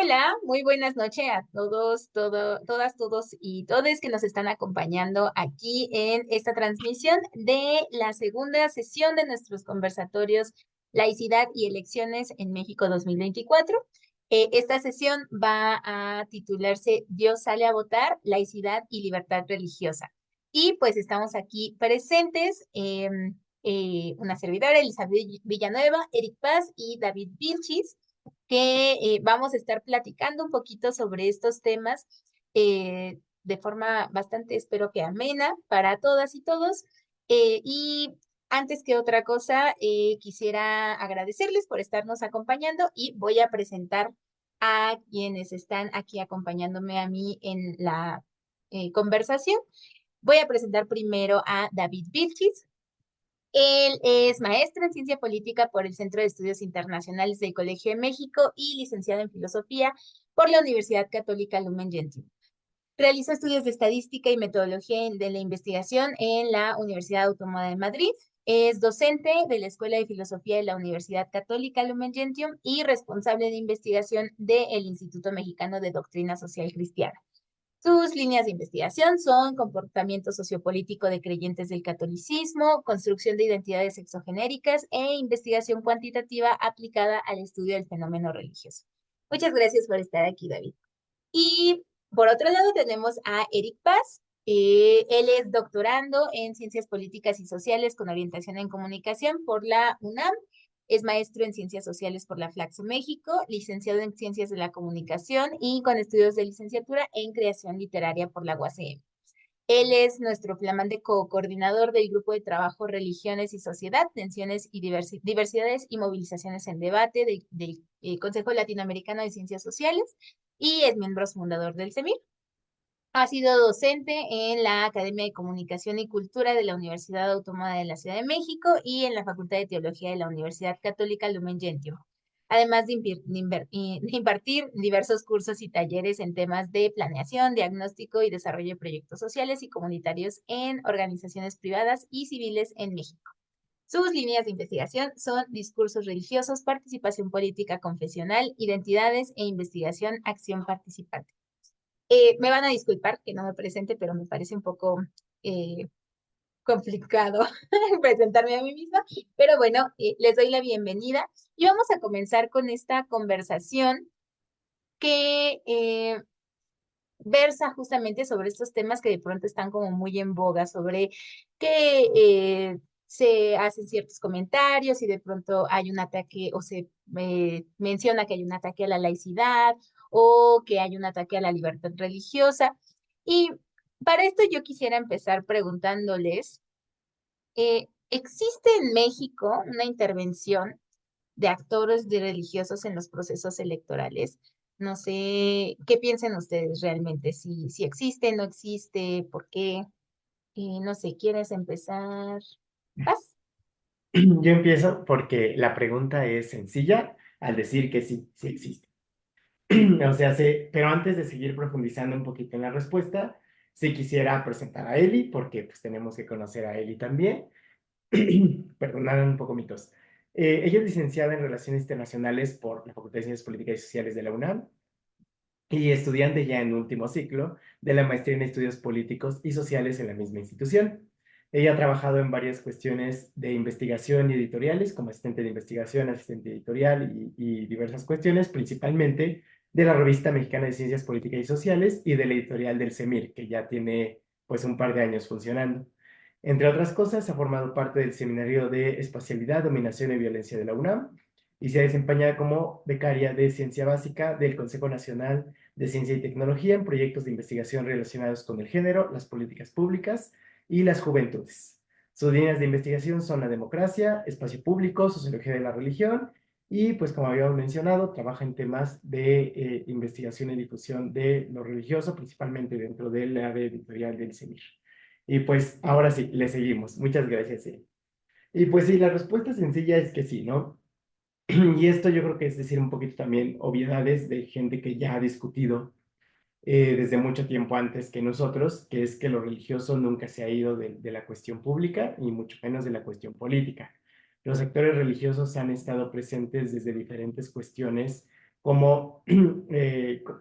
Hola, muy buenas noches a todos, todas, todos y todes que nos están acompañando aquí en esta transmisión de la segunda sesión de nuestros conversatorios Laicidad y Elecciones en México 2024. Esta sesión va a titularse Dios sale a votar, laicidad y libertad religiosa. Y pues estamos aquí presentes, una servidora, Elizabeth Villanueva, Eric Paz y David Vilchis, que vamos a estar platicando un poquito sobre estos temas de forma bastante, espero que amena para todas y todos. Y antes que otra cosa, quisiera agradecerles por estarnos acompañando y voy a presentar a quienes están aquí acompañándome a mí en la conversación. Voy a presentar primero a David Vilchis. Él es maestro en ciencia política por el Centro de Estudios Internacionales del Colegio de México y licenciado en filosofía por la Universidad Católica Lumen Gentium. Realizó estudios de estadística y metodología de la investigación en la Universidad Autónoma de Madrid. Es docente de la Escuela de Filosofía de la Universidad Católica Lumen Gentium y responsable de investigación del Instituto Mexicano de Doctrina Social Cristiana. Sus líneas de investigación son comportamiento sociopolítico de creyentes del catolicismo, construcción de identidades exogenéricas e investigación cuantitativa aplicada al estudio del fenómeno religioso. Muchas gracias por estar aquí, David. Y por otro lado tenemos a Eric Paz. Él es doctorando en Ciencias Políticas y Sociales con orientación en Comunicación por la UNAM. Es maestro en Ciencias Sociales por la Flaxo México, licenciado en Ciencias de la Comunicación y con estudios de licenciatura en Creación Literaria por la UACM. Él es nuestro flamante co-coordinador del Grupo de Trabajo Religiones y Sociedad, Tensiones y Diversidades y Movilizaciones en Debate del Consejo Latinoamericano de Ciencias Sociales y es miembro fundador del CEMIR. Ha sido docente en la Academia de Comunicación y Cultura de la Universidad Autónoma de la Ciudad de México y en la Facultad de Teología de la Universidad Católica Lumen Gentium, además de impartir diversos cursos y talleres en temas de planeación, diagnóstico y desarrollo de proyectos sociales y comunitarios en organizaciones privadas y civiles en México. Sus líneas de investigación son discursos religiosos, participación política confesional, identidades e investigación, acción participante. Me van a disculpar que no me presente, pero me parece un poco eh, complicado presentarme a mí misma. Pero bueno, les doy la bienvenida y vamos a comenzar con esta conversación que versa justamente sobre estos temas que de pronto están como muy en boga, sobre que se hacen ciertos comentarios y de pronto hay un ataque o se menciona que hay un ataque a la laicidad o que hay un ataque a la libertad religiosa. Y para esto yo quisiera empezar preguntándoles, ¿existe en México una intervención de actores de religiosos en los procesos electorales? No sé, ¿qué piensan ustedes realmente? Si existe, no existe, ¿por qué? No sé, ¿quieres empezar? ¿Vas? Yo empiezo porque la pregunta es sencilla al decir que sí, sí existe. O sea, pero antes de seguir profundizando un poquito en la respuesta, sí quisiera presentar a Eli, porque pues tenemos que conocer a Eli también. Perdonad un poco mi tos. Ella es licenciada en Relaciones Internacionales por la Facultad de Ciencias Políticas y Sociales de la UNAM y estudiante ya en último ciclo de la maestría en Estudios Políticos y Sociales en la misma institución. Ella ha trabajado en varias cuestiones de investigación y editoriales, como asistente de investigación, asistente editorial y diversas cuestiones, principalmente de la Revista Mexicana de Ciencias Políticas y Sociales y de la editorial del CEMIR, que ya tiene pues un par de años funcionando. Entre otras cosas, ha formado parte del Seminario de Espacialidad, Dominación y Violencia de la UNAM y se ha desempeñado como becaria de Ciencia Básica del Consejo Nacional de Ciencia y Tecnología en proyectos de investigación relacionados con el género, las políticas públicas y las juventudes. Sus líneas de investigación son la democracia, espacio público, sociología de la religión y, pues como habíamos mencionado, trabaja en temas de investigación y difusión de lo religioso, principalmente dentro del área editorial del CEMIR. Y pues ahora sí, le seguimos. Muchas gracias. Sí. Y pues sí, la respuesta sencilla es que sí, ¿no? Y esto yo creo que es decir un poquito también obviedades de gente que ya ha discutido desde mucho tiempo antes que nosotros, que es que lo religioso nunca se ha ido de la cuestión pública y mucho menos de la cuestión política. Los sectores religiosos han estado presentes desde diferentes cuestiones como,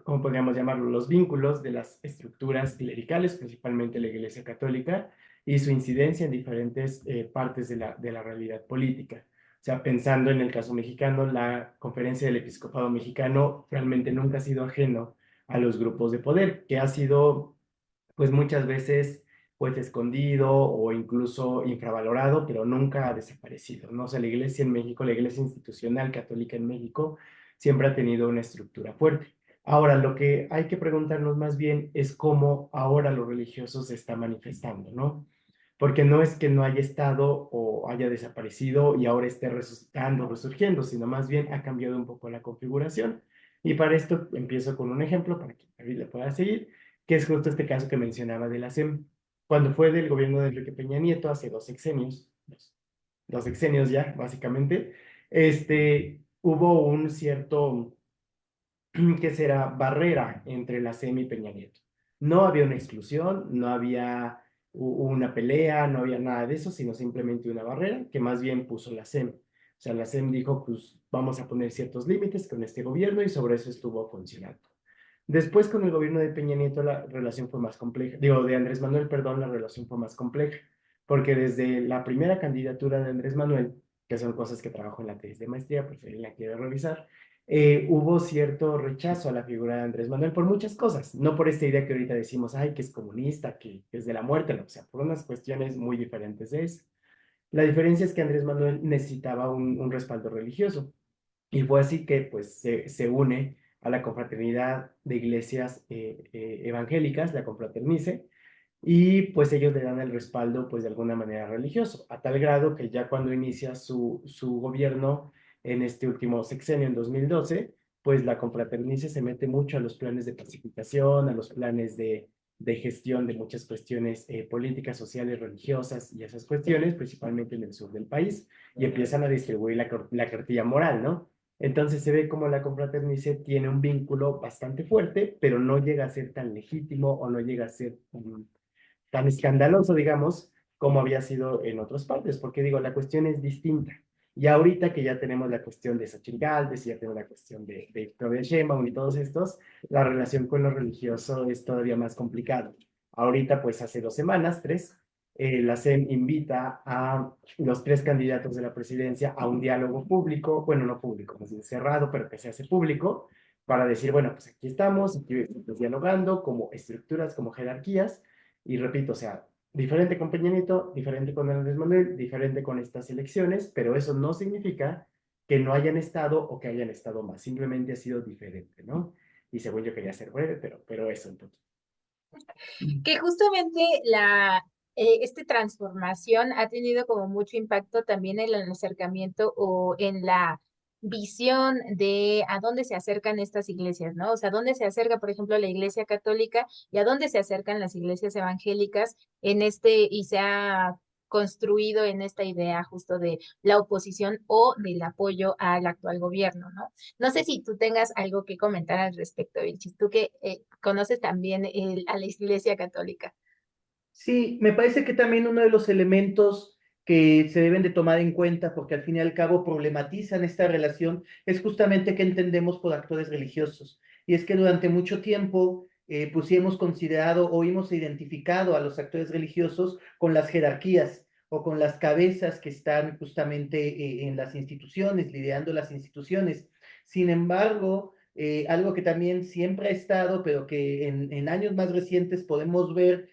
¿cómo podríamos llamarlo? Los vínculos de las estructuras clericales, principalmente la Iglesia Católica, y su incidencia en diferentes partes de la realidad política. O sea, pensando en el caso mexicano, la Conferencia del Episcopado Mexicano realmente nunca ha sido ajeno a los grupos de poder, que ha sido, pues muchas veces, pues escondido o incluso infravalorado, pero nunca ha desaparecido, ¿no? O sea, la Iglesia en México, la Iglesia institucional católica en México, siempre ha tenido una estructura fuerte. Ahora, lo que hay que preguntarnos más bien es cómo ahora lo religioso se está manifestando, ¿no? Porque no es que no haya estado o haya desaparecido y ahora esté resucitando, resurgiendo, sino más bien ha cambiado un poco la configuración. Y para esto empiezo con un ejemplo para que David le pueda seguir, que es justo este caso que mencionaba de la SEM. Cuando fue del gobierno de Enrique Peña Nieto, hace dos sexenios, dos sexenios ya, básicamente, hubo un cierto, ¿qué será? Barrera entre la SEM y Peña Nieto. No había una exclusión, no había una pelea, no había nada de eso, sino simplemente una barrera que más bien puso la SEM. O sea, la SEM dijo, pues vamos a poner ciertos límites con este gobierno y sobre eso estuvo funcionando. Después, con el gobierno de Peña Nieto, la relación fue más compleja. Digo, de Andrés Manuel, perdón, la relación fue más compleja. Porque desde la primera candidatura de Andrés Manuel, que son cosas que trabajo en la tesis de maestría, por si alguien la quiere revisar, hubo cierto rechazo a la figura de Andrés Manuel por muchas cosas. No por esta idea que ahorita decimos, ay, que es comunista, que es de la muerte, no, o sea, por unas cuestiones muy diferentes de eso. La diferencia es que Andrés Manuel necesitaba un respaldo religioso. Y fue así que pues se une a la confraternidad de iglesias evangélicas, la Confraternice, y pues ellos le dan el respaldo pues de alguna manera religioso, a tal grado que ya cuando inicia su gobierno en este último sexenio, en 2012, pues la Confraternice se mete mucho a los planes de pacificación, a los planes de gestión de muchas cuestiones políticas, sociales, religiosas y esas cuestiones, principalmente en el sur del país, y empiezan a distribuir la cartilla moral, ¿no? Entonces se ve como la confraternice tiene un vínculo bastante fuerte, pero no llega a ser tan legítimo o no llega a ser tan escandaloso, digamos, como había sido en otras partes, porque digo, la cuestión es distinta. Y ahorita que ya tenemos la cuestión de Xochitl Gálvez, y ya tenemos la cuestión de Claudia Sheinbaum y todos estos, la relación con lo religioso es todavía más complicado. Ahorita, pues hace 2 semanas, tres, la CEN invita a los tres candidatos de la presidencia a un diálogo público, bueno, no público, más bien cerrado, pero que se hace público, para decir, bueno, pues aquí estamos dialogando como estructuras, como jerarquías, y repito, o sea, diferente con Peña Nieto, diferente con Andrés Manuel, diferente con estas elecciones, pero eso no significa que no hayan estado o que hayan estado más, simplemente ha sido diferente, ¿no? Y según yo quería ser breve, pero eso entonces. Que justamente esta transformación ha tenido como mucho impacto también en el acercamiento o en la visión de a dónde se acercan estas iglesias, ¿no? O sea, dónde se acerca, por ejemplo, la iglesia católica y a dónde se acercan las iglesias evangélicas en y se ha construido en esta idea justo de la oposición o del apoyo al actual gobierno, ¿no? No sé si tú tengas algo que comentar al respecto, Vilchis, tú que conoces también a la Iglesia Católica. Sí, me parece que también uno de los elementos que se deben de tomar en cuenta, porque al fin y al cabo problematizan esta relación, es justamente que entendemos por actores religiosos. Y es que durante mucho tiempo, pues sí hemos considerado o hemos identificado a los actores religiosos con las jerarquías o con las cabezas que están justamente en las instituciones, liderando las instituciones. Sin embargo, algo que también siempre ha estado, pero que en años más recientes podemos ver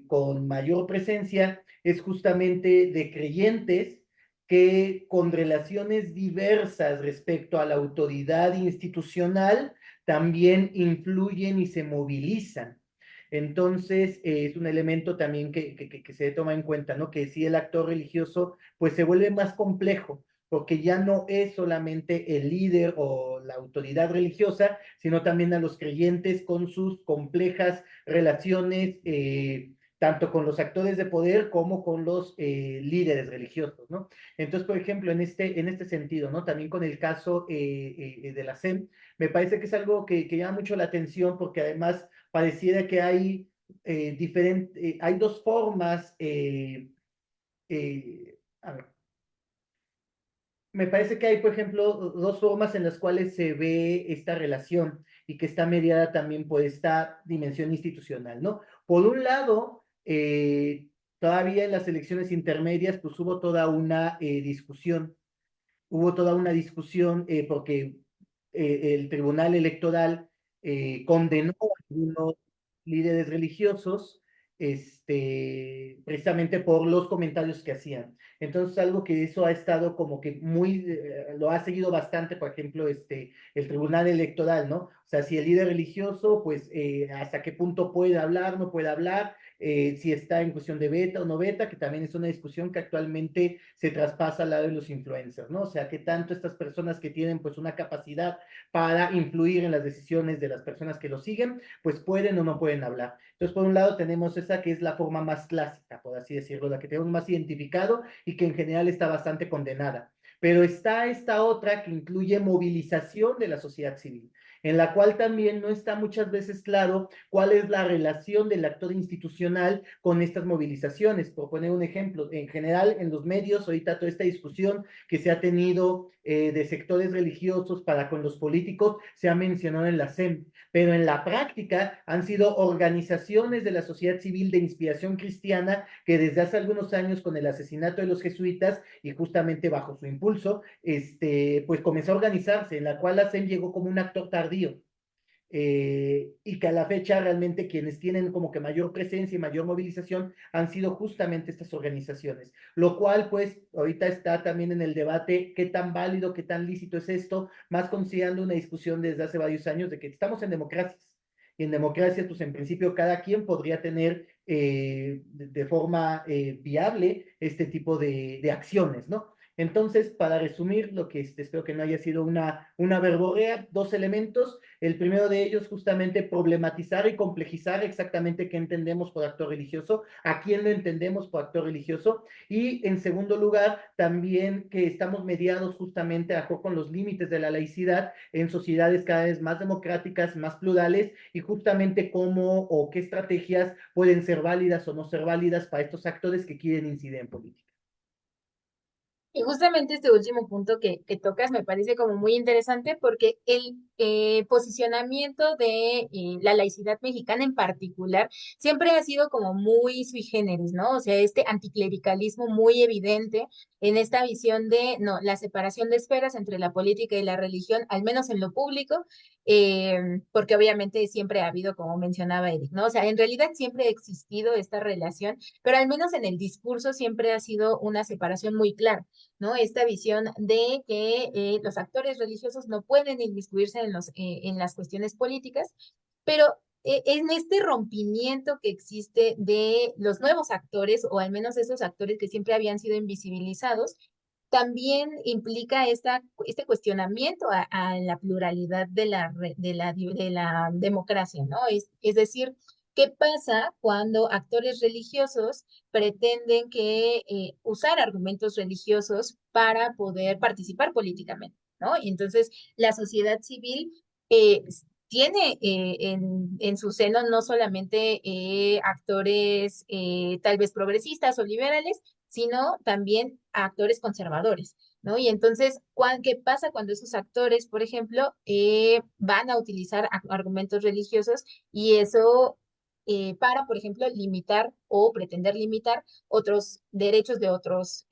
con mayor presencia es justamente de creyentes que con relaciones diversas respecto a la autoridad institucional también influyen y se movilizan. Entonces, es un elemento también que se toma en cuenta, ¿no? Que si el actor religioso, pues se vuelve más complejo, porque ya no es solamente el líder o la autoridad religiosa, sino también a los creyentes con sus complejas relaciones, tanto con los actores de poder como con los líderes religiosos, ¿no? Entonces, por ejemplo, en este sentido, ¿no? También con el caso de la SEM, me parece que es algo que llama mucho la atención porque además pareciera que hay hay dos formas, a ver, Me parece que hay, por ejemplo, dos formas en las cuales se ve esta relación y que está mediada también por esta dimensión institucional, ¿no? Por un lado, todavía en las elecciones intermedias, pues hubo toda una discusión porque el Tribunal Electoral condenó a algunos líderes religiosos precisamente por los comentarios que hacían. Entonces, algo que eso ha estado como que lo ha seguido bastante, por ejemplo, el Tribunal Electoral, ¿no? O sea, si el líder religioso, pues, hasta qué punto puede hablar, no puede hablar, si está en cuestión de beta o no beta, que también es una discusión que actualmente se traspasa al lado de los influencers, ¿no? O sea, que tanto estas personas que tienen pues una capacidad para influir en las decisiones de las personas que lo siguen, pues pueden o no pueden hablar. Entonces, por un lado tenemos esa que es la forma más clásica, por así decirlo, la que tenemos más identificado y que en general está bastante condenada. Pero está esta otra que incluye movilización de la sociedad civil, en la cual también no está muchas veces claro cuál es la relación del actor institucional con estas movilizaciones. Por poner un ejemplo, en general en los medios, ahorita toda esta discusión que se ha tenido de sectores religiosos para con los políticos se ha mencionado en la SEM, pero en la práctica han sido organizaciones de la sociedad civil de inspiración cristiana que desde hace algunos años con el asesinato de los jesuitas y justamente bajo su impulso, pues comenzó a organizarse, en la cual la SEM llegó como un actor tardío. Y que a la fecha realmente quienes tienen como que mayor presencia y mayor movilización han sido justamente estas organizaciones, lo cual pues ahorita está también en el debate qué tan válido, qué tan lícito es esto, más considerando una discusión desde hace varios años de que estamos en democracias. Y en democracia, pues en principio cada quien podría tener de forma viable este tipo de acciones, ¿no? Entonces, para resumir, lo que espero que no haya sido una verborrea, dos elementos. El primero de ellos, justamente, problematizar y complejizar exactamente qué entendemos por actor religioso, a quién lo entendemos por actor religioso. Y en segundo lugar, también que estamos mediados justamente con los límites de la laicidad en sociedades cada vez más democráticas, más plurales, y justamente cómo o qué estrategias pueden ser válidas o no ser válidas para estos actores que quieren incidir en política. Y justamente este último punto que tocas me parece como muy interesante porque el posicionamiento de la laicidad mexicana en particular siempre ha sido como muy sui generis, ¿no? O sea, este anticlericalismo muy evidente en esta visión de, no, la separación de esferas entre la política y la religión, al menos en lo público, porque obviamente siempre ha habido, como mencionaba Eric, ¿no? O sea, en realidad siempre ha existido esta relación, pero al menos en el discurso siempre ha sido una separación muy clara. ¿No? Esta visión de que los actores religiosos no pueden inmiscuirse en las cuestiones políticas, pero en este rompimiento que existe de los nuevos actores, o al menos esos actores que siempre habían sido invisibilizados, también implica este cuestionamiento a la pluralidad de la democracia, ¿no? Es decir, ¿qué pasa cuando actores religiosos pretenden usar argumentos religiosos para poder participar políticamente, ¿no? Y entonces la sociedad civil eh, tiene en su seno no solamente actores tal vez progresistas o liberales, sino también actores conservadores, ¿no? Y entonces, ¿qué pasa cuando esos actores, por ejemplo, van a utilizar argumentos religiosos y eso para, por ejemplo, limitar o pretender limitar otros derechos de otros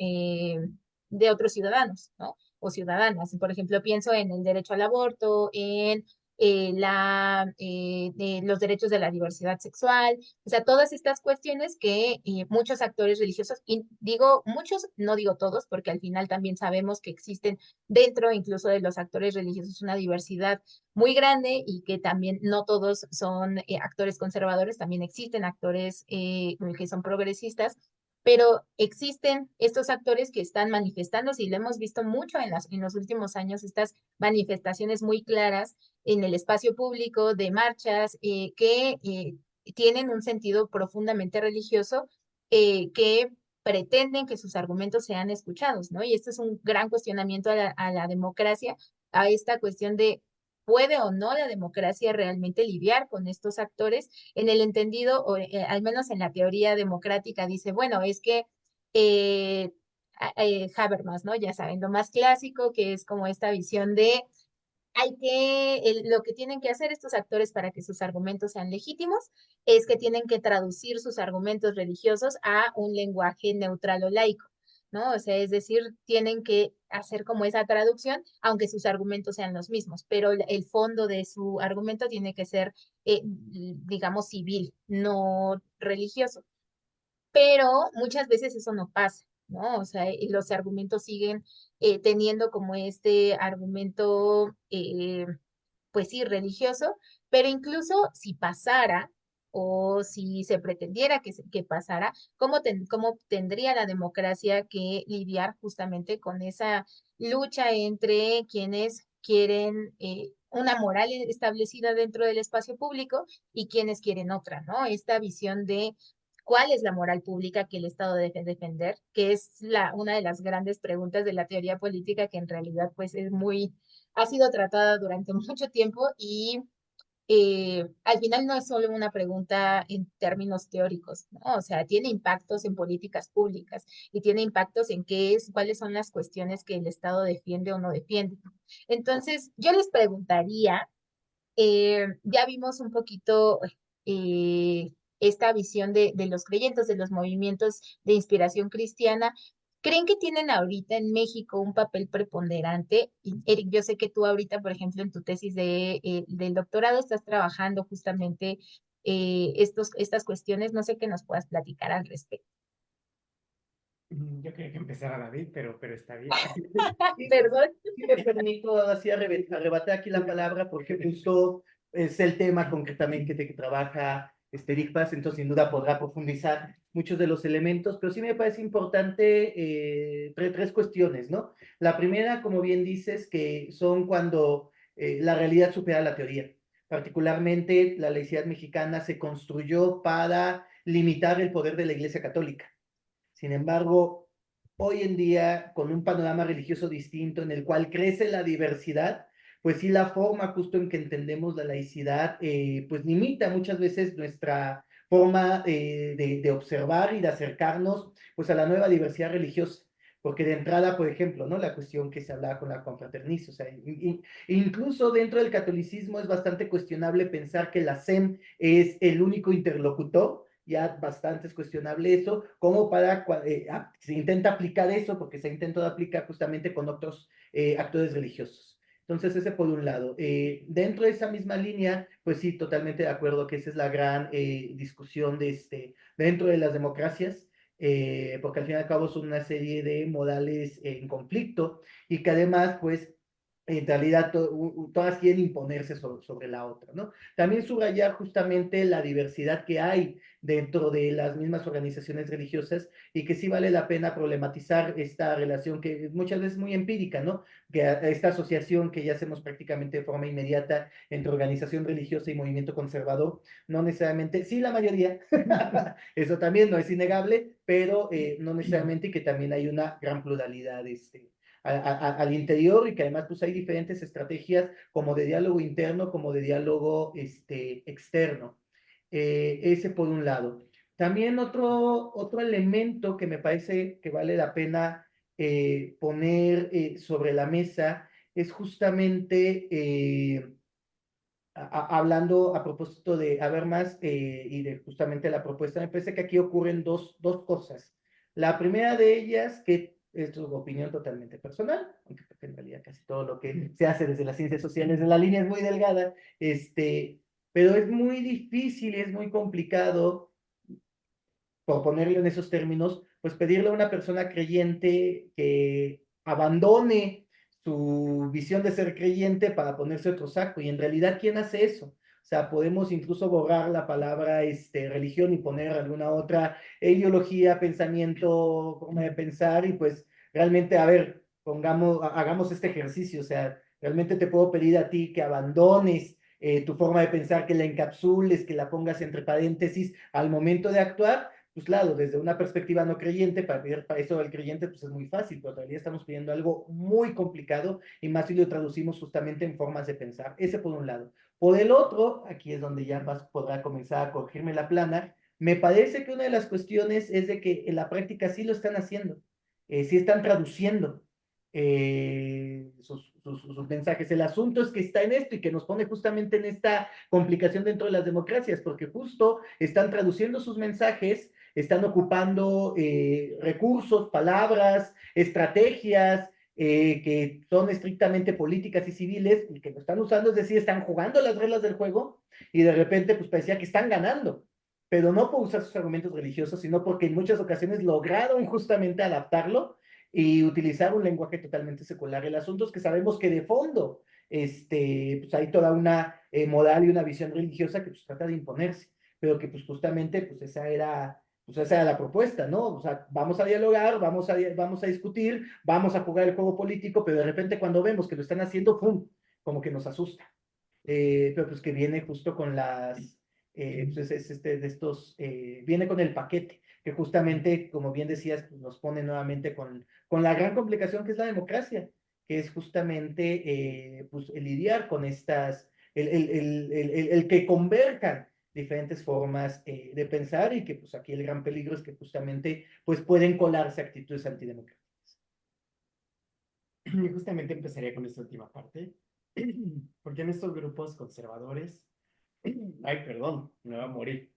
ciudadanos, ¿no? O ciudadanas. Por ejemplo, pienso en el derecho al aborto, en de los derechos de la diversidad sexual, o sea, todas estas cuestiones que muchos actores religiosos, y digo muchos, no digo todos, porque al final también sabemos que existen dentro incluso de los actores religiosos una diversidad muy grande y que también no todos son actores conservadores, también existen actores que son progresistas, pero existen estos actores que están manifestándose y lo hemos visto mucho en los últimos años, estas manifestaciones muy claras en el espacio público de marchas que tienen un sentido profundamente religioso que pretenden que sus argumentos sean escuchados, ¿no? Y esto es un gran cuestionamiento a la democracia, a esta cuestión de ¿puede o no la democracia realmente lidiar con estos actores? En el entendido, o al menos en la teoría democrática, dice, bueno, es que eh, Habermas, ¿no? Ya saben, lo más clásico que es como esta visión de lo que tienen que hacer estos actores para que sus argumentos sean legítimos es que tienen que traducir sus argumentos religiosos a un lenguaje neutral o laico, ¿no? O sea, es decir, tienen que hacer como esa traducción, aunque sus argumentos sean los mismos, pero el fondo de su argumento tiene que ser, digamos, civil, no religioso. Pero muchas veces eso no pasa, ¿no? O sea, los argumentos siguen teniendo como este argumento, pues sí, religioso, pero incluso si pasara o si se pretendiera que pasara, ¿cómo tendría la democracia que lidiar justamente con esa lucha entre quienes quieren una moral establecida dentro del espacio público y quienes quieren otra, ¿no? Esta visión de cuál es la moral pública que el Estado debe defender, que es una de las grandes preguntas de la teoría política que en realidad pues ha sido tratada durante mucho tiempo y al final no es solo una pregunta en términos teóricos, ¿no? O sea, tiene impactos en políticas públicas y tiene impactos en cuáles son las cuestiones que el Estado defiende o no defiende. Entonces, yo les preguntaría, ya vimos un poquito esta visión de los creyentes, de los movimientos de inspiración cristiana. ¿Creen que tienen ahorita en México un papel preponderante? Y, Eric, yo sé que tú ahorita, por ejemplo, en tu tesis del doctorado estás trabajando justamente estas cuestiones. No sé qué nos puedas platicar al respecto. Yo quería que empezara David, pero está bien. Sí, Perdón. sí me permito así arrebatar aquí la palabra porque justo es el tema concretamente que trabaja Eric Paz, entonces sin duda podrá profundizar muchos de los elementos, pero sí me parece importante tres cuestiones, ¿no? La primera, como bien dices, que son cuando la realidad supera la teoría. Particularmente la laicidad mexicana se construyó para limitar el poder de la Iglesia Católica. Sin embargo, hoy en día, con un panorama religioso distinto en el cual crece la diversidad, pues sí, la forma justo en que entendemos la laicidad, pues limita muchas veces nuestra forma de observar y de acercarnos pues a la nueva diversidad religiosa. Porque de entrada, por ejemplo, ¿no? La cuestión que se hablaba con la confraternización, o sea, incluso dentro del catolicismo es bastante cuestionable pensar que la SEM es el único interlocutor, ya bastante es cuestionable eso, como para, se intenta aplicar eso, porque se ha intentado aplicar justamente con otros actores religiosos. Entonces, ese por un lado. Dentro de esa misma línea, pues sí, totalmente de acuerdo que esa es la gran discusión dentro de las democracias, porque al fin y al cabo son una serie de modales en conflicto y que además, pues, en realidad todas quieren imponerse sobre la otra, ¿no? También subrayar justamente la diversidad que hay dentro de las mismas organizaciones religiosas y que sí vale la pena problematizar esta relación que muchas veces es muy empírica, ¿no? Que esta asociación que ya hacemos prácticamente de forma inmediata entre organización religiosa y movimiento conservador, no necesariamente, sí la mayoría, eso también no es innegable, pero no necesariamente y que también hay una gran pluralidad al interior y que además pues hay diferentes estrategias como de diálogo interno como de diálogo externo. Ese por un lado. También otro elemento que me parece que vale la pena poner sobre la mesa es justamente hablando a propósito de Habermas y de justamente la propuesta, me parece que aquí ocurren dos cosas. La primera de ellas, que es su opinión totalmente personal, aunque en realidad casi todo lo que se hace desde las ciencias sociales, la línea es muy delgada, pero es muy difícil y es muy complicado, por ponerlo en esos términos, pues pedirle a una persona creyente que abandone su visión de ser creyente para ponerse otro saco. Y en realidad, ¿quién hace eso? O sea, podemos incluso borrar la palabra religión y poner alguna otra ideología, pensamiento, forma de pensar y pues realmente, a ver, hagamos este ejercicio. O sea, realmente te puedo pedir a ti que abandones tu forma de pensar, que la encapsules, que la pongas entre paréntesis al momento de actuar, pues claro, desde una perspectiva no creyente, para eso del creyente pues es muy fácil, pero todavía estamos pidiendo algo muy complicado y más si lo traducimos justamente en formas de pensar. Ese por un lado. Por el otro, aquí es donde ya podrá comenzar a corregirme la plana, me parece que una de las cuestiones es de que en la práctica sí lo están haciendo. sí están traduciendo sus mensajes. El asunto es que está en esto y que nos pone justamente en esta complicación dentro de las democracias, porque justo están traduciendo sus mensajes, están ocupando recursos, palabras, estrategias que son estrictamente políticas y civiles y que lo están usando, es decir, están jugando las reglas del juego y de repente pues parecía que están ganando, pero no por usar sus argumentos religiosos, sino porque en muchas ocasiones lograron justamente adaptarlo y utilizar un lenguaje totalmente secular. El asunto es que sabemos que de fondo pues hay toda una moral y una visión religiosa que pues trata de imponerse, pero que pues justamente pues esa era la propuesta, ¿no? O sea, vamos a dialogar, vamos a discutir, vamos a jugar el juego político, pero de repente cuando vemos que lo están haciendo, ¡pum!, como que nos asusta. Pero pues que viene justo con pues de estos, viene con el paquete, que justamente, como bien decías, pues nos pone nuevamente con la gran complicación que es la democracia, que es justamente pues el lidiar con el que converjan diferentes formas de pensar y que pues aquí el gran peligro es que justamente pues pueden colarse actitudes antidemocráticas. Y justamente empezaría con esta última parte, porque en estos grupos conservadores, ay, perdón, me voy a morir,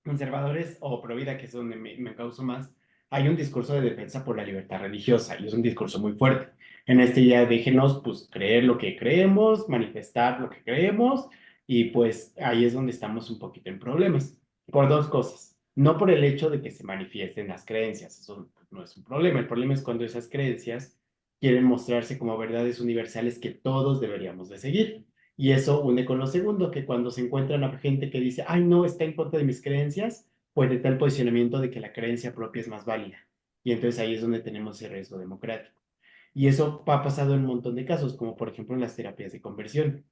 conservadores o pro vida, que es donde me causo más, hay un discurso de defensa por la libertad religiosa y es un discurso muy fuerte. En este ya déjenos pues creer lo que creemos, manifestar lo que creemos y pues ahí es donde estamos un poquito en problemas. Por dos cosas. No por el hecho de que se manifiesten las creencias, eso no es un problema. El problema es cuando esas creencias quieren mostrarse como verdades universales que todos deberíamos de seguir. Y eso une con lo segundo, que cuando se encuentran a gente que dice, ay, no, está en contra de mis creencias, pues está el posicionamiento de que la creencia propia es más válida. Y entonces ahí es donde tenemos ese riesgo democrático. Y eso ha pasado en un montón de casos, como por ejemplo en las terapias de conversión,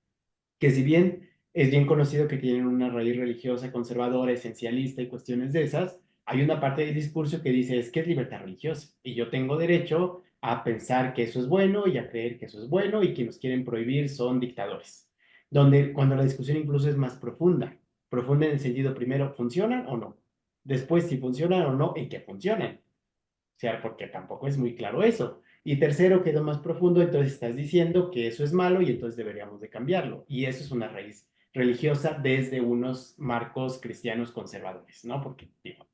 que si bien es bien conocido que tienen una raíz religiosa, conservadora, esencialista y cuestiones de esas, hay una parte del discurso que dice es que es libertad religiosa y yo tengo derecho a pensar que eso es bueno y a creer que eso es bueno y quienes quieren prohibir son dictadores. Donde cuando la discusión incluso es más profunda, profunda en el sentido primero, ¿funcionan o no? Después, si funcionan o no, ¿en qué funcionan? O sea, porque tampoco es muy claro eso. Y tercero, quedó más profundo, entonces estás diciendo que eso es malo y entonces deberíamos de cambiarlo. Y eso es una raíz religiosa desde unos marcos cristianos conservadores, ¿no? Porque, digo,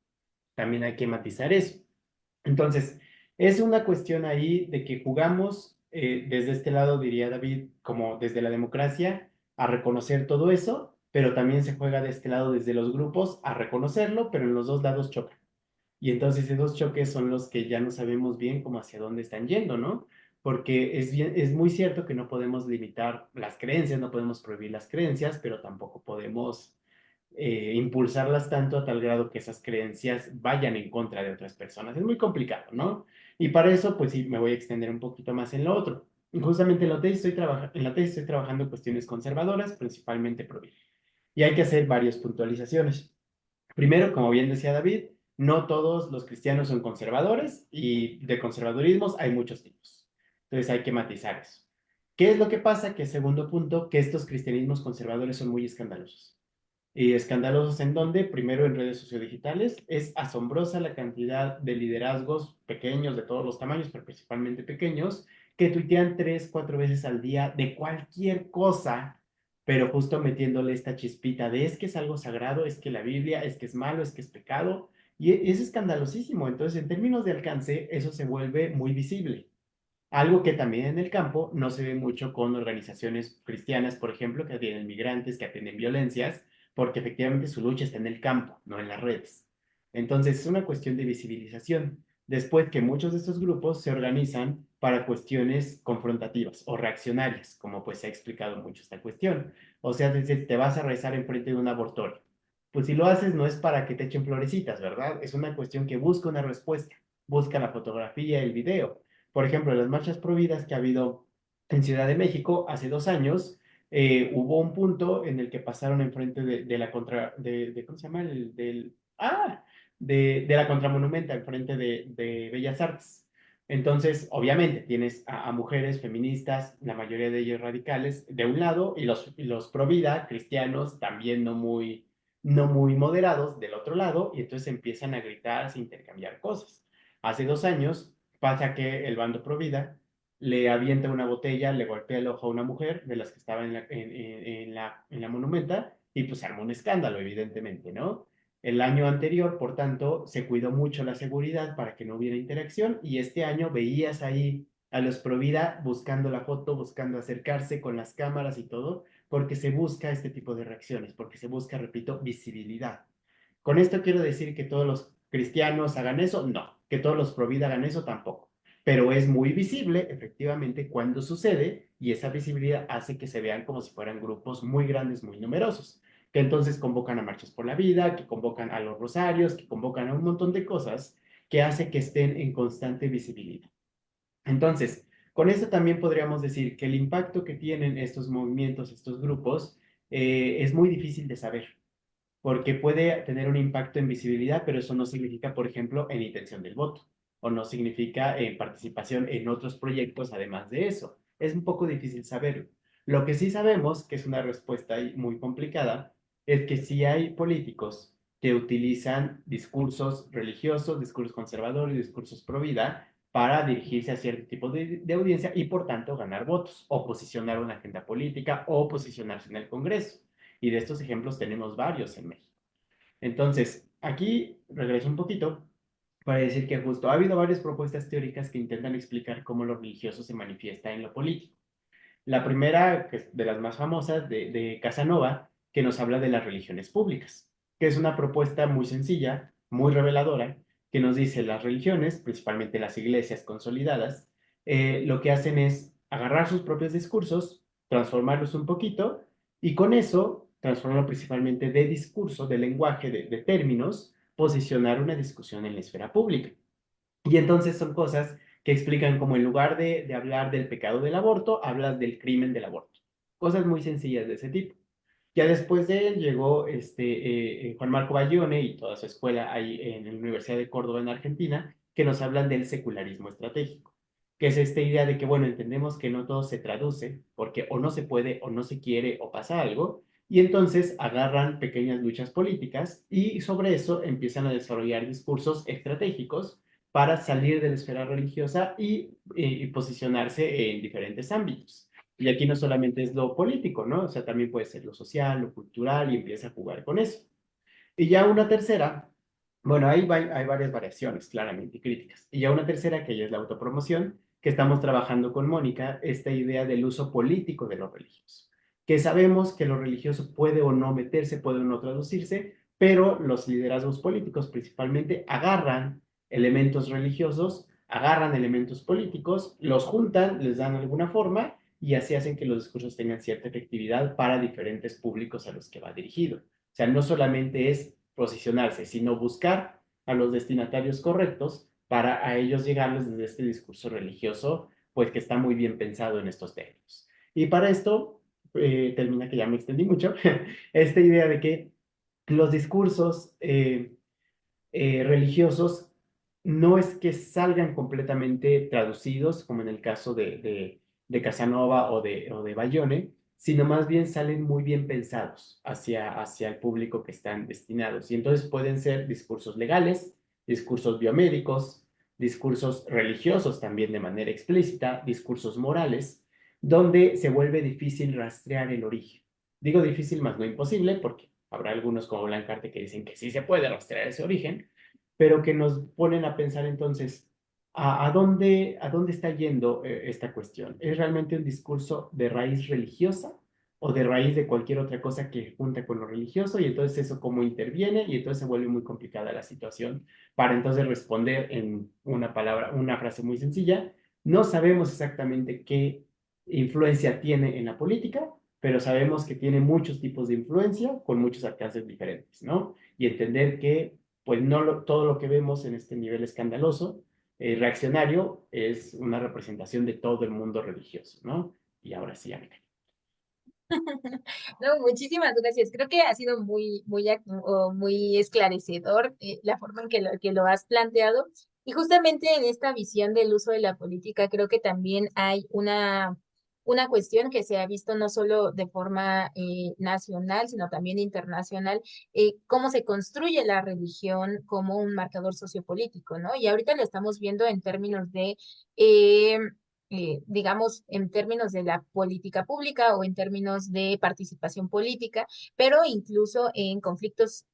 también hay que matizar eso. Entonces, es una cuestión ahí de que jugamos desde este lado, diría David, como desde la democracia, a reconocer todo eso, pero también se juega de este lado desde los grupos a reconocerlo, pero en los dos lados chocan. Y entonces esos choques son los que ya no sabemos bien cómo hacia dónde están yendo, ¿no? Porque es muy cierto que no podemos limitar las creencias, no podemos prohibir las creencias, pero tampoco podemos impulsarlas tanto a tal grado que esas creencias vayan en contra de otras personas. Es muy complicado, ¿no? Y para eso, pues sí, me voy a extender un poquito más en lo otro. Y justamente en la tesis estoy trabajando en cuestiones conservadoras, principalmente pro vida. Y hay que hacer varias puntualizaciones. Primero, como bien decía David, no todos los cristianos son conservadores y de conservadurismos hay muchos tipos. Entonces hay que matizar eso. ¿Qué es lo que pasa? Que segundo punto, que estos cristianismos conservadores son muy escandalosos. Y escandalosos en donde, primero en redes sociodigitales, es asombrosa la cantidad de liderazgos pequeños, de todos los tamaños, pero principalmente pequeños, que tuitean 3, 4 veces al día de cualquier cosa, pero justo metiéndole esta chispita de es que es algo sagrado, es que la Biblia, es que es malo, es que es pecado, y es escandalosísimo. Entonces, en términos de alcance, eso se vuelve muy visible. Algo que también en el campo no se ve mucho con organizaciones cristianas, por ejemplo, que atienden migrantes, que atienden violencias, porque efectivamente su lucha está en el campo, no en las redes. Entonces, es una cuestión de visibilización. Después que muchos de estos grupos se organizan para cuestiones confrontativas o reaccionarias, como pues se ha explicado mucho esta cuestión. O sea, desde te vas a rezar enfrente de un abortorio. Pues si lo haces no es para que te echen florecitas, ¿verdad? Es una cuestión que busca una respuesta, busca la fotografía, el video. Por ejemplo, en las marchas prohibidas que ha habido en Ciudad de México hace 2 años, hubo un punto en el que pasaron enfrente de la contra, ¿cómo se llama? De la contramonumenta, enfrente de Bellas Artes. Entonces, obviamente, tienes a mujeres feministas, la mayoría de ellas radicales, de un lado, y los pro vida, cristianos, también no muy moderados, del otro lado, y entonces empiezan a gritar, a intercambiar cosas. Hace 2 años pasa que el bando provida le avienta una botella, le golpea el ojo a una mujer de las que estaba en la monumenta y pues arma un escándalo, evidentemente, ¿no? El año anterior, por tanto, se cuidó mucho la seguridad para que no hubiera interacción y este año veías ahí a los Provida buscando la foto, buscando acercarse con las cámaras y todo, porque se busca este tipo de reacciones, porque se busca, repito, visibilidad. ¿Con esto quiero decir que todos los cristianos hagan eso? No. ¿Que todos los Provida hagan eso? Tampoco. Pero es muy visible, efectivamente, cuando sucede y esa visibilidad hace que se vean como si fueran grupos muy grandes, muy numerosos, que entonces convocan a Marchas por la Vida, que convocan a los rosarios, que convocan a un montón de cosas que hace que estén en constante visibilidad. Entonces, con esto también podríamos decir que el impacto que tienen estos movimientos, estos grupos, es muy difícil de saber porque puede tener un impacto en visibilidad, pero eso no significa, por ejemplo, en intención del voto, o no significa en participación en otros proyectos además de eso. Es un poco difícil saberlo. Lo que sí sabemos, que es una respuesta muy complicada, es que sí hay políticos que utilizan discursos religiosos, discursos conservadores, discursos pro vida, para dirigirse a cierto tipo de audiencia y por tanto ganar votos, o posicionar una agenda política, o posicionarse en el Congreso. Y de estos ejemplos tenemos varios en México. Entonces, aquí regreso un poquito para decir que justo ha habido varias propuestas teóricas que intentan explicar cómo lo religioso se manifiesta en lo político. La primera, que es de las más famosas, de Casanova, que nos habla de las religiones públicas, que es una propuesta muy sencilla, muy reveladora, que nos dice las religiones, principalmente las iglesias consolidadas, lo que hacen es agarrar sus propios discursos, transformarlos un poquito, y con eso, transformarlo principalmente de discurso, de lenguaje, de términos, posicionar una discusión en la esfera pública. Y entonces son cosas que explican como en lugar de hablar del pecado del aborto, hablas del crimen del aborto. Cosas muy sencillas de ese tipo. Ya después de él llegó Juan Marco Bayone y toda su escuela ahí en la Universidad de Córdoba en Argentina, que nos hablan del secularismo estratégico, que es esta idea de que, bueno, entendemos que no todo se traduce, porque o no se puede, o no se quiere, o pasa algo, y entonces agarran pequeñas luchas políticas y sobre eso empiezan a desarrollar discursos estratégicos para salir de la esfera religiosa y posicionarse en diferentes ámbitos. Y aquí no solamente es lo político, ¿no? O sea, también puede ser lo social, lo cultural, y empieza a jugar con eso. Y ya una tercera, bueno, hay varias variaciones, claramente, y críticas. Y ya una tercera, que ya es la autopromoción, que estamos trabajando con Mónica, esta idea del uso político de lo religioso. Que sabemos que lo religioso puede o no meterse, puede o no traducirse, pero los liderazgos políticos principalmente agarran elementos religiosos, agarran elementos políticos, los juntan, les dan alguna forma y así hacen que los discursos tengan cierta efectividad para diferentes públicos a los que va dirigido. O sea, no solamente es posicionarse, sino buscar a los destinatarios correctos para a ellos llegarles desde este discurso religioso, pues que está muy bien pensado en estos términos. Y para esto, termina que ya me extendí mucho, esta idea de que los discursos religiosos no es que salgan completamente traducidos, como en el caso de Casanova o de Bayone, sino más bien salen muy bien pensados hacia el público que están destinados. Y entonces pueden ser discursos legales, discursos biomédicos, discursos religiosos también de manera explícita, discursos morales, donde se vuelve difícil rastrear el origen. Digo difícil, más no imposible, porque habrá algunos como Blancarte que dicen que sí se puede rastrear ese origen, pero que nos ponen a pensar entonces, ¿a dónde está yendo esta cuestión? ¿Es realmente un discurso de raíz religiosa o de raíz de cualquier otra cosa que junta con lo religioso? Y entonces eso cómo interviene y entonces se vuelve muy complicada la situación para entonces responder en una palabra, una frase muy sencilla. No sabemos exactamente qué influencia tiene en la política, pero sabemos que tiene muchos tipos de influencia con muchos alcances diferentes, ¿no? Y entender que pues no todo lo que vemos en este nivel escandaloso, reaccionario, es una representación de todo el mundo religioso, ¿no? Y ahora sí, Amiga. No, muchísimas gracias. Creo que ha sido muy esclarecedor la forma en que lo has planteado. Y justamente en esta visión del uso de la política, creo que también hay una cuestión que se ha visto no solo de forma nacional, sino también internacional, cómo se construye la religión como un marcador sociopolítico, ¿no? Y ahorita lo estamos viendo en términos de, eh, digamos, en términos de la política pública o en términos de participación política, pero incluso en conflictos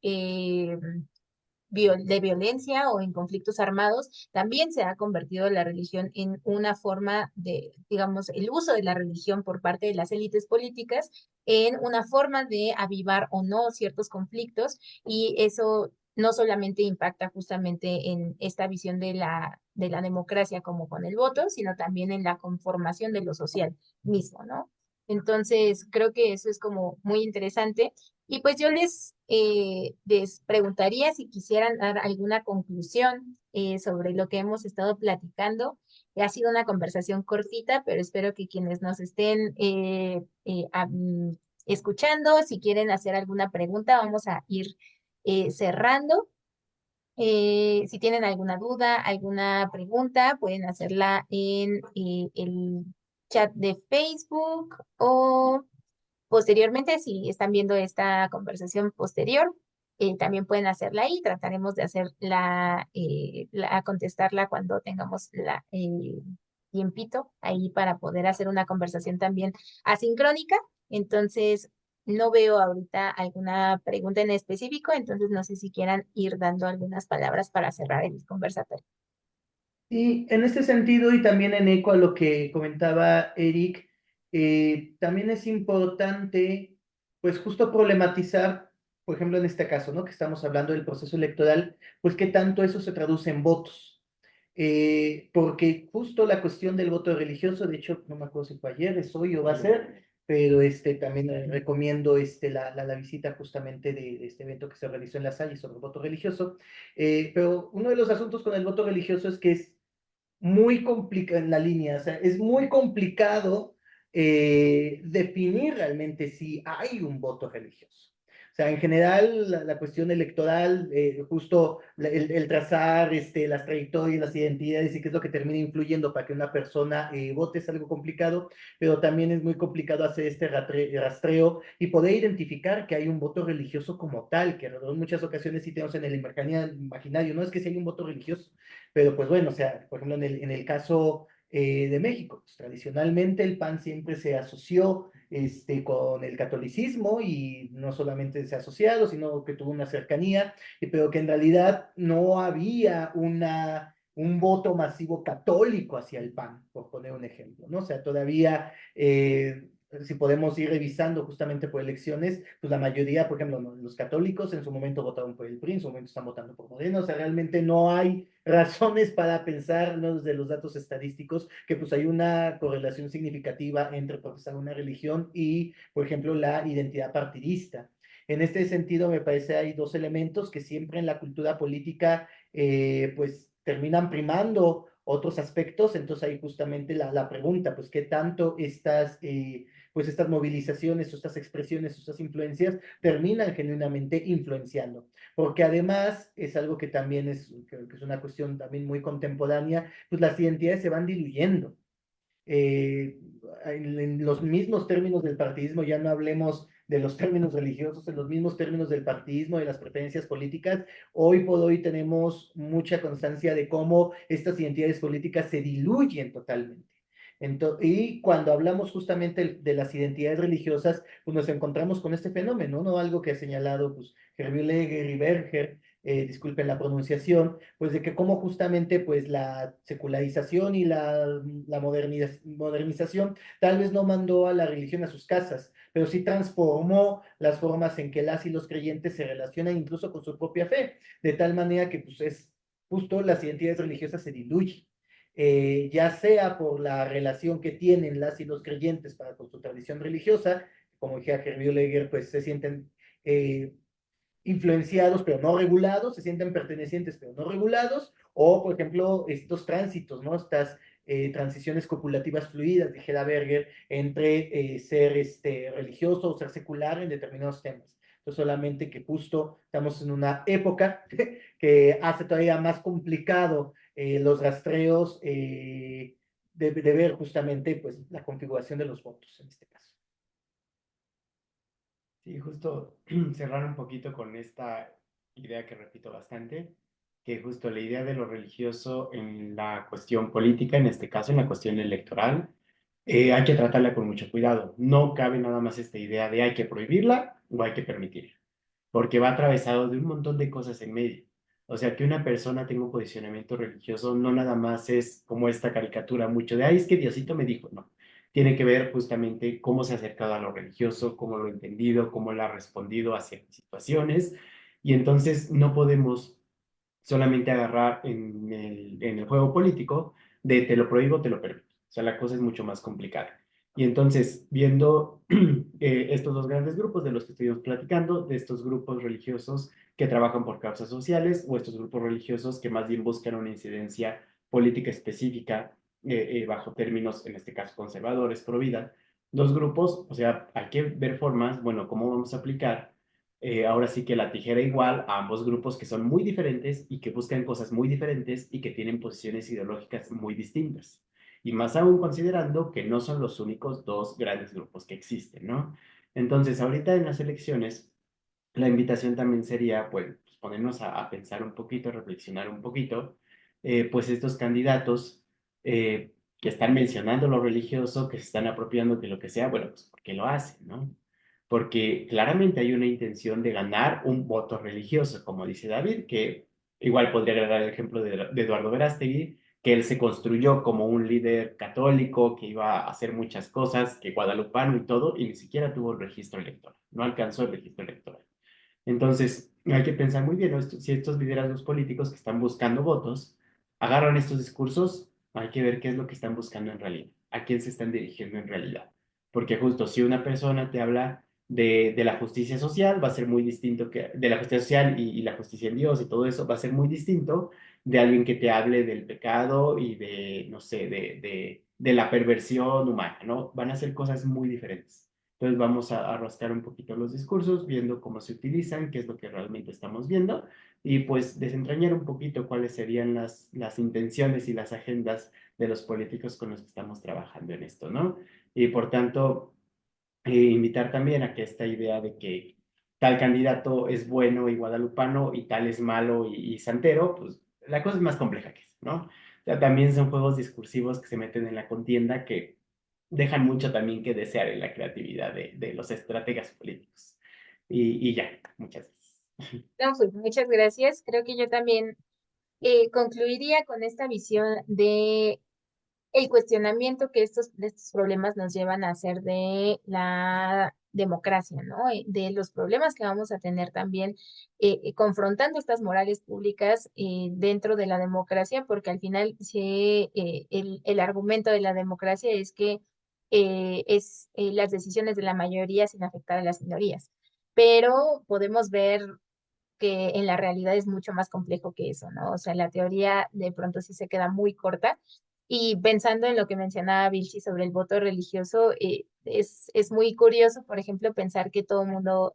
de violencia o en conflictos armados, también se ha convertido la religión en una forma de, digamos, el uso de la religión por parte de las élites políticas en una forma de avivar o no ciertos conflictos y eso no solamente impacta justamente en esta visión de la democracia como con el voto, sino también en la conformación de lo social mismo, ¿no? Entonces, creo que eso es como muy interesante. Y pues yo les preguntaría si quisieran dar alguna conclusión sobre lo que hemos estado platicando. Ha sido una conversación cortita, pero espero que quienes nos estén escuchando, si quieren hacer alguna pregunta, vamos a ir cerrando. Si tienen alguna duda, alguna pregunta, pueden hacerla en el chat de Facebook o posteriormente, si están viendo esta conversación posterior, también pueden hacerla ahí. Trataremos de hacer contestarla cuando tengamos tiempito ahí para poder hacer una conversación también asincrónica. Entonces, no veo ahorita alguna pregunta en específico, entonces no sé si quieran ir dando algunas palabras para cerrar el conversatorio. Y en este sentido, y también en eco a lo que comentaba Eric, también es importante, pues justo problematizar, por ejemplo, en este caso, ¿no? Que estamos hablando del proceso electoral, pues qué tanto eso se traduce en votos. Porque justo la cuestión del voto religioso, de hecho, no me acuerdo si fue ayer, es hoy o va a ser, pero también recomiendo la visita justamente de este evento que se realizó en La Salle sobre el voto religioso. Pero uno de los asuntos con el voto religioso es que es muy complicado en la línea, o sea, es muy complicado definir realmente si hay un voto religioso. O sea, en general, la cuestión electoral, justo el trazar las trayectorias, las identidades y qué es lo que termina influyendo para que una persona vote es algo complicado, pero también es muy complicado hacer este rastreo y poder identificar que hay un voto religioso como tal, que en muchas ocasiones sí tenemos en el imaginario, no es que si hay un voto religioso, pero pues bueno, o sea, por ejemplo, en el caso de México, pues, tradicionalmente el PAN siempre se asoció con el catolicismo y no solamente se ha asociado, sino que tuvo una cercanía, pero que en realidad no había un voto masivo católico hacia el PAN, por poner un ejemplo, ¿no? O sea, todavía si podemos ir revisando justamente por elecciones, pues la mayoría, por ejemplo, los católicos en su momento votaron por el PRI, en su momento están votando por Moreno, o sea, realmente no hay razones para pensar, ¿no? Desde los datos estadísticos, que pues hay una correlación significativa entre profesar una religión y, por ejemplo, la identidad partidista. En este sentido, me parece hay dos elementos que siempre en la cultura política, pues terminan primando otros aspectos, entonces ahí justamente la pregunta, pues qué tanto pues estas movilizaciones, estas expresiones, estas influencias terminan genuinamente influenciando, porque además es algo que también creo que es una cuestión también muy contemporánea, pues las identidades se van diluyendo. Eh, en los mismos términos del partidismo, ya no hablemos de los términos religiosos, en los mismos términos del partidismo, de las preferencias políticas, hoy por hoy tenemos mucha constancia de cómo estas identidades políticas se diluyen totalmente. Y cuando hablamos justamente de las identidades religiosas, pues nos encontramos con este fenómeno, ¿no? Algo que ha señalado pues Hervilegger y Berger, disculpen la pronunciación, pues de que cómo justamente pues la secularización y la modernización tal vez no mandó a la religión a sus casas, pero sí transformó las formas en que las y los creyentes se relacionan incluso con su propia fe, de tal manera que pues es justo las identidades religiosas se diluyen. Ya sea por la relación que tienen las y los creyentes para con su tradición religiosa, como decía Hervilegger, pues se sienten influenciados pero no regulados, se sienten pertenecientes pero no regulados, o por ejemplo estos tránsitos, ¿no? Estas transiciones copulativas fluidas, dijera Berger, entre ser religioso o ser secular en determinados temas. Entonces solamente que justo estamos en una época que hace todavía más complicado los rastreos de ver justamente pues, la configuración de los votos en este caso. Sí, justo cerrar un poquito con esta idea que repito bastante, que justo la idea de lo religioso en la cuestión política, en este caso en la cuestión electoral, hay que tratarla con mucho cuidado. No cabe nada más esta idea de hay que prohibirla o hay que permitirla, porque va atravesado de un montón de cosas en medio. O sea, que una persona tenga un posicionamiento religioso no nada más es como esta caricatura mucho de, ay, es que Diosito me dijo, no. Tiene que ver justamente cómo se ha acercado a lo religioso, cómo lo ha entendido, cómo lo ha respondido a ciertas situaciones. Y entonces no podemos solamente agarrar en el juego político de te lo prohíbo, te lo permito. O sea, la cosa es mucho más complicada. Y entonces, viendo estos dos grandes grupos de los que estuvimos platicando, de estos grupos religiosos que trabajan por causas sociales o estos grupos religiosos que más bien buscan una incidencia política específica bajo términos, en este caso, conservadores, pro vida, dos grupos, o sea, hay que ver formas, bueno, cómo vamos a aplicar ahora sí que la tijera igual a ambos grupos que son muy diferentes y que buscan cosas muy diferentes y que tienen posiciones ideológicas muy distintas. Y más aún considerando que no son los únicos dos grandes grupos que existen, ¿no? Entonces, ahorita en las elecciones, la invitación también sería, pues, ponernos a pensar un poquito, a reflexionar un poquito, pues estos candidatos que están mencionando lo religioso, que se están apropiando de lo que sea, bueno, pues, ¿por qué lo hacen, no? Porque claramente hay una intención de ganar un voto religioso, como dice David, que igual podría agregar el ejemplo de Eduardo Verástegui, que él se construyó como un líder católico que iba a hacer muchas cosas, que guadalupano y todo, y ni siquiera tuvo el registro electoral, no alcanzó el registro electoral. Entonces, hay que pensar muy bien, ¿no? Si estos liderazgos políticos que están buscando votos agarran estos discursos, hay que ver qué es lo que están buscando en realidad, a quién se están dirigiendo en realidad. Porque justo si una persona te habla de la justicia social, va a ser muy distinto que de la justicia social y la justicia en Dios y todo eso, va a ser muy distinto de alguien que te hable del pecado y de, no sé, de la perversión humana, ¿no? Van a ser cosas muy diferentes. Entonces vamos a rascar un poquito los discursos, viendo cómo se utilizan, qué es lo que realmente estamos viendo, y pues desentrañar un poquito cuáles serían las intenciones y las agendas de los políticos con los que estamos trabajando en esto, ¿no? Y por tanto, invitar también a que esta idea de que tal candidato es bueno y guadalupano y tal es malo y santero, pues la cosa es más compleja que eso, ¿no? O sea, también son juegos discursivos que se meten en la contienda que dejan mucho también que desear en la creatividad de los estrategas políticos. Y ya, muchas gracias. No, pues muchas gracias. Creo que yo también concluiría con esta visión de el cuestionamiento que de estos problemas nos llevan a hacer de la democracia, ¿no? De los problemas que vamos a tener también confrontando estas morales públicas dentro de la democracia, porque al final el argumento de la democracia es que es las decisiones de la mayoría sin afectar a las minorías. Pero podemos ver que en la realidad es mucho más complejo que eso, ¿no? O sea, la teoría de pronto sí se queda muy corta. Y pensando en lo que mencionaba Vilchi sobre el voto religioso, es muy curioso, por ejemplo, pensar que todo el mundo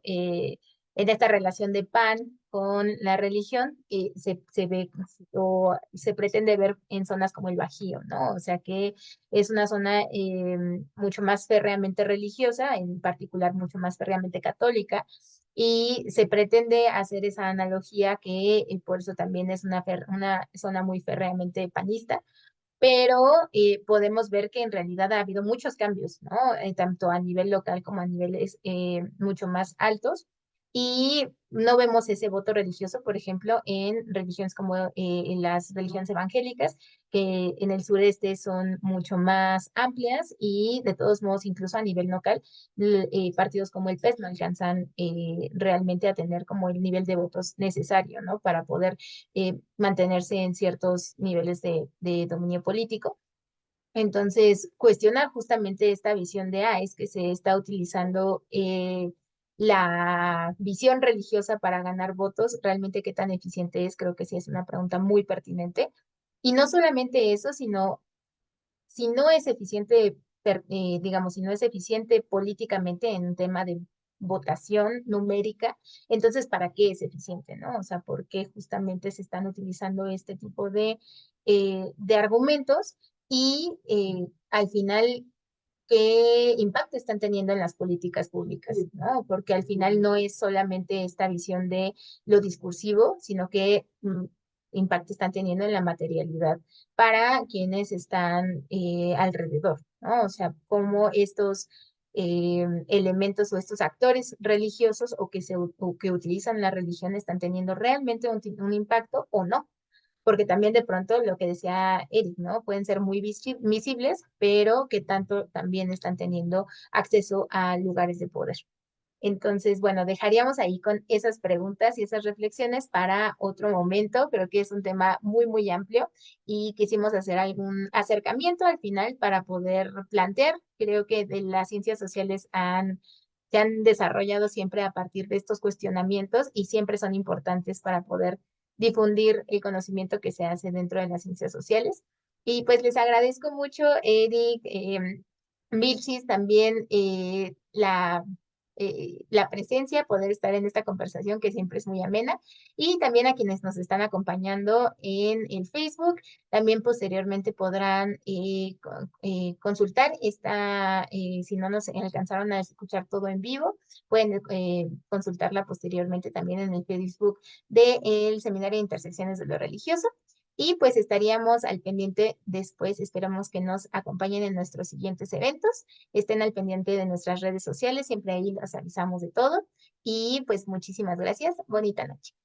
en esta relación de pan con la religión se ve o se pretende ver en zonas como el Bajío, ¿no? O sea que es una zona mucho más férreamente religiosa, en particular mucho más férreamente católica, y se pretende hacer esa analogía que por eso también es una zona muy férreamente panista, pero podemos ver que en realidad ha habido muchos cambios, ¿no? Tanto a nivel local como a niveles mucho más altos. Y no vemos ese voto religioso, por ejemplo, en religiones como en las religiones evangélicas, que en el sureste son mucho más amplias y de todos modos, incluso a nivel local, partidos como el PES no alcanzan realmente a tener como el nivel de votos necesario, ¿no? Para poder mantenerse en ciertos niveles de dominio político. Entonces, cuestionar justamente esta visión de, es que se está utilizando la visión religiosa para ganar votos, realmente qué tan eficiente es, creo que sí es una pregunta muy pertinente. Y no solamente eso, sino si no es eficiente, digamos, si no es eficiente políticamente en un tema de votación numérica, entonces, ¿para qué es eficiente, no? O sea, ¿por qué justamente se están utilizando este tipo de argumentos? y al final qué impacto están teniendo en las políticas públicas, ¿no? Porque al final no es solamente esta visión de lo discursivo, sino que impacto están teniendo en la materialidad para quienes están alrededor, ¿no? O sea, cómo estos elementos o estos actores religiosos o que utilizan la religión están teniendo realmente un impacto o no, porque también de pronto lo que decía Eric, ¿no? Pueden ser muy visibles, pero que tanto también están teniendo acceso a lugares de poder. Entonces, bueno, dejaríamos ahí con esas preguntas y esas reflexiones para otro momento. Creo que es un tema muy, muy amplio y quisimos hacer algún acercamiento al final para poder plantear. Creo que de las ciencias sociales se han desarrollado siempre a partir de estos cuestionamientos y siempre son importantes para poder difundir el conocimiento que se hace dentro de las ciencias sociales. Y pues les agradezco mucho, Eric, Vilchis, también la presencia, poder estar en esta conversación que siempre es muy amena, y también a quienes nos están acompañando en el Facebook, también posteriormente podrán consultar si no nos alcanzaron a escuchar todo en vivo, pueden consultarla posteriormente también en el Facebook del Seminario de Intersecciones de lo Religioso. Y pues estaríamos al pendiente después, esperamos que nos acompañen en nuestros siguientes eventos, estén al pendiente de nuestras redes sociales, siempre ahí los avisamos de todo. Y pues muchísimas gracias, bonita noche.